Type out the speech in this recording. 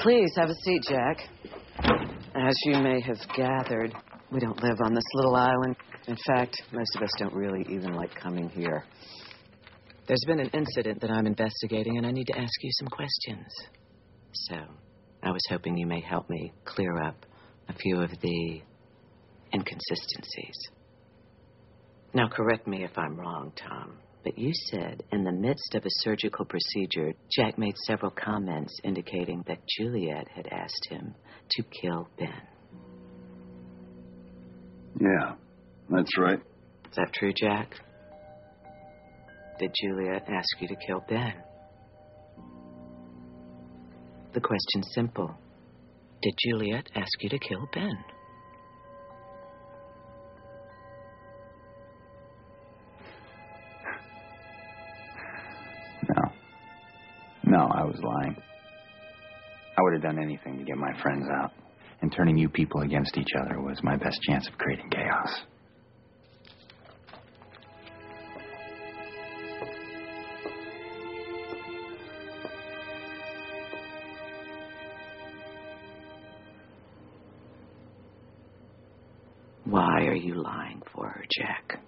Please, have a seat, Jack. As you may have gathered, we don't live on this little island. In fact, most of us don't really even like coming here. There's been an incident that I'm investigating, and I need to ask you some questions. So, I was hoping you may help me clear up a few of the inconsistencies. Now, correct me if I'm wrong, Tom, but you said in the midst of a surgical procedure, Jack made several comments indicating that Juliet had asked him to kill Ben. Yeah, that's right. Is that true, Jack? Did Juliet ask you to kill Ben? The question's simple. Did Juliet ask you to kill Ben? No, I was lying. I would have done anything to get my friends out. And turning you people against each other was my best chance of creating chaos. Why are you lying for her, Jack?